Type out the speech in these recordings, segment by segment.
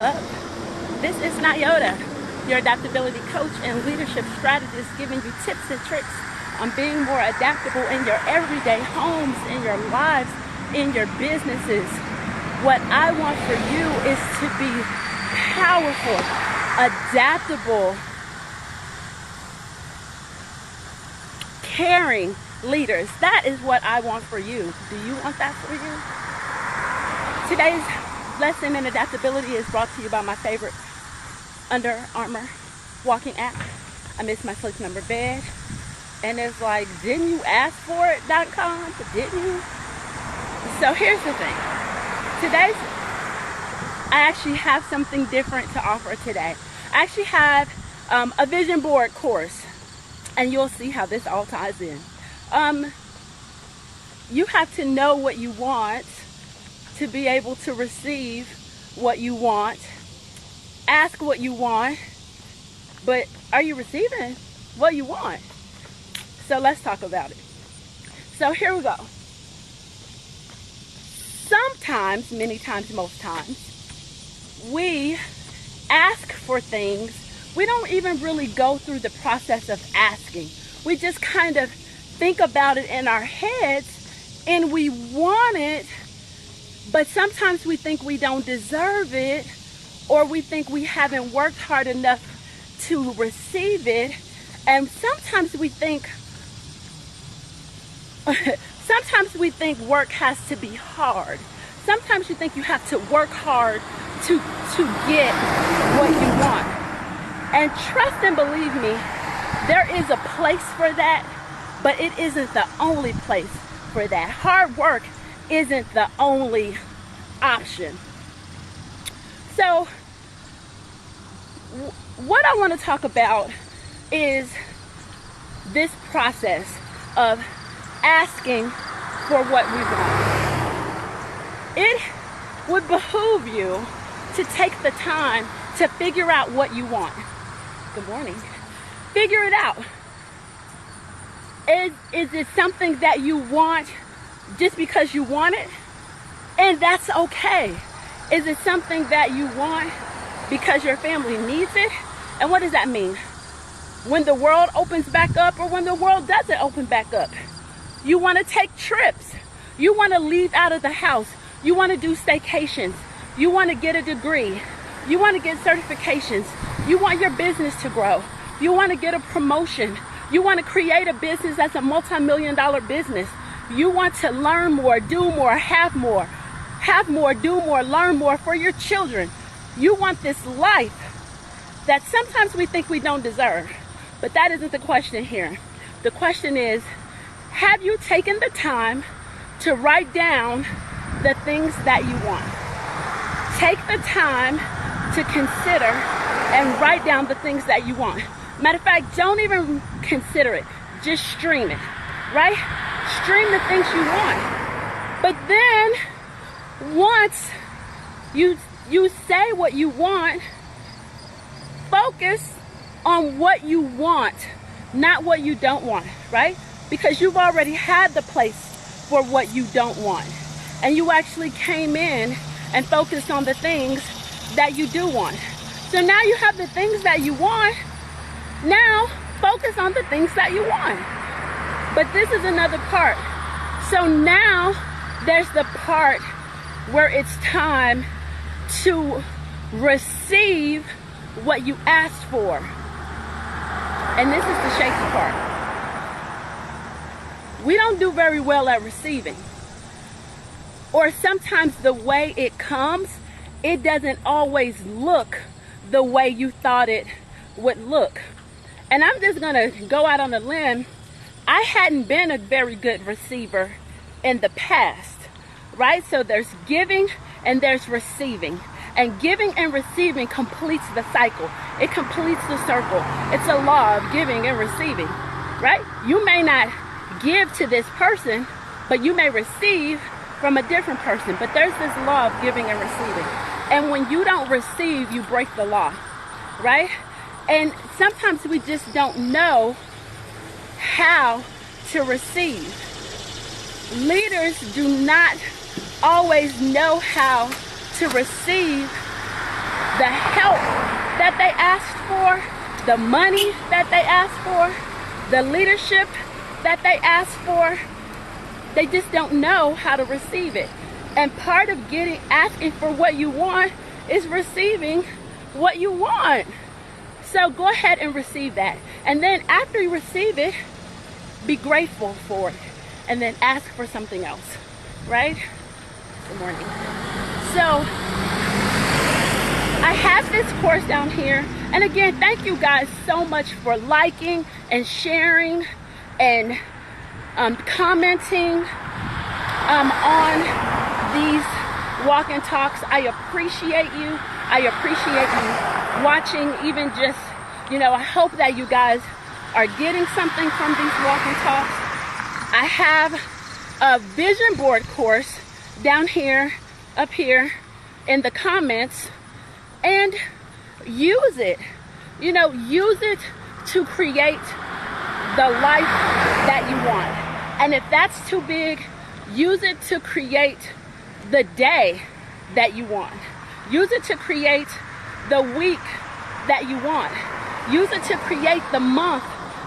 up. This is Nyota, your adaptability coach and leadership strategist, giving you tips and tricks on being more adaptable in your everyday homes, in your lives, in your businesses. What I want for you is to be powerful, adaptable, caring leaders. That is what I want for you. Do you want that for you? Today's lesson in adaptability is brought to you by my favorite Under Armour walking app. I miss my sleep number bed. And it's like, didn't you ask for it.com? Didn't you? So here's the thing. I actually have something different to offer today. I actually have a vision board course. And you'll see how this all ties in. You have to know what you want to be able to receive what you want. Ask what you want, but are you receiving what you want? So let's talk about it. So here we go. Sometimes, many times, most times, we ask for things. We don't even really go through the process of asking. We just kind of think about it in our heads and we want it, but sometimes we think we don't deserve it, or we think we haven't worked hard enough to receive it. And sometimes we think work has to be hard. Sometimes you think you have to work hard to get what you want. And trust and believe me, there is a place for that, but it isn't the only place for that. Hard work isn't the only option. So what I want to talk about is this process of asking for what we want. It would behoove you to take the time to figure out what you want. Good morning. Figure it out. Is it something that you want just because you want it? And that's okay. Is it something that you want because your family needs it? And what does that mean? When the world opens back up or when the world doesn't open back up? You want to take trips. You want to leave out of the house. You want to do staycations. You want to get a degree. You want to get certifications. You want your business to grow. You want to get a promotion. You want to create a business that's a multi-million-dollar business. You want to learn more, do more, have more, do more, learn more for your children. You want this life that sometimes we think we don't deserve. But that isn't the question here. The question is, have you taken the time to write down the things that you want? Take the time to consider and write down the things that you want. Matter of fact, don't even consider it. Just stream it, right? Stream the things you want. But then, once you say what you want, focus on what you want, not what you don't want, right? Because you've already had the place for what you don't want. And you actually came in and focused on the things that you do want. So now you have the things that you want. Now focus on the things that you want. But this is another part. So now there's the part where it's time to receive what you asked for. And this is the shaky part. We don't do very well at receiving. Or sometimes the way it comes, it doesn't always look the way you thought it would look. And I'm just gonna go out on a limb. I hadn't been a very good receiver in the past, right? So there's giving and there's receiving. And giving and receiving completes the cycle. It completes the circle. It's a law of giving and receiving, right? You may not give to this person, but you may receive from a different person. But there's this law of giving and receiving. And when you don't receive, you break the law, right? And sometimes we just don't know how to receive. Leaders do not always know how to receive the help that they asked for, the money that they asked for, the leadership that they asked for. They just don't know how to receive it. And part of asking for what you want is receiving what you want. So go ahead and receive that. And then after you receive it, be grateful for it. And then ask for something else, right? Good morning. So I have this course down here. And again, thank you guys so much for liking and sharing and commenting on these walk and talks. I appreciate you. I appreciate you watching. Even just, I hope that you guys are getting something from these walk and talks. I have a vision board course down here, up here in the comments, and use it. Use it to create the life that you want. And if that's too big, use it to create the day that you want. Use it to create the week that you want. Use it to create the month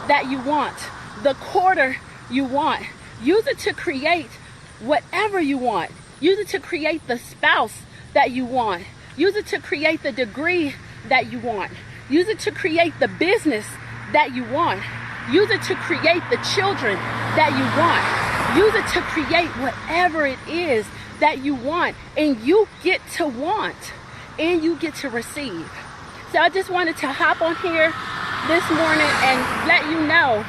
that you want, the quarter you want. Use it to create whatever you want. Use it to create the spouse that you want. Use it to create the degree that you want. Use it to create the business that you want. Use it to create the children that you want. Use it to create whatever it is that you want. And you get to want and you get to receive. So I just wanted to hop on here this morning and let you know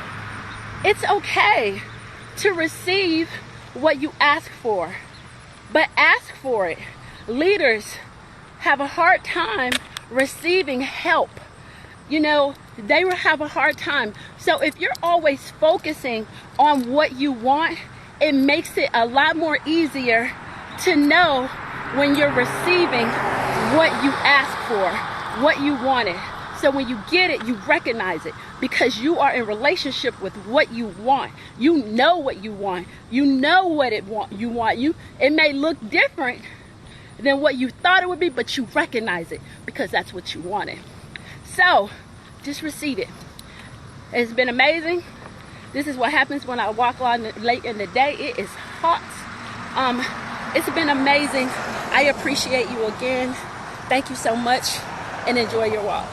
it's okay to receive what you ask for, but ask for it. Leaders have a hard time receiving help. They will have a hard time. So if you're always focusing on what you want, it makes it a lot more easier to know when you're receiving what you asked for, what you wanted. So when you get it, you recognize it because you are in relationship with what you want. You know what you want. You know what you want. It may look different than what you thought it would be, but you recognize it because that's what you wanted. So just receive it. It's been amazing. This is what happens when I walk on late in the day. It is hot. It's been amazing. I appreciate you again. Thank you so much and enjoy your walk.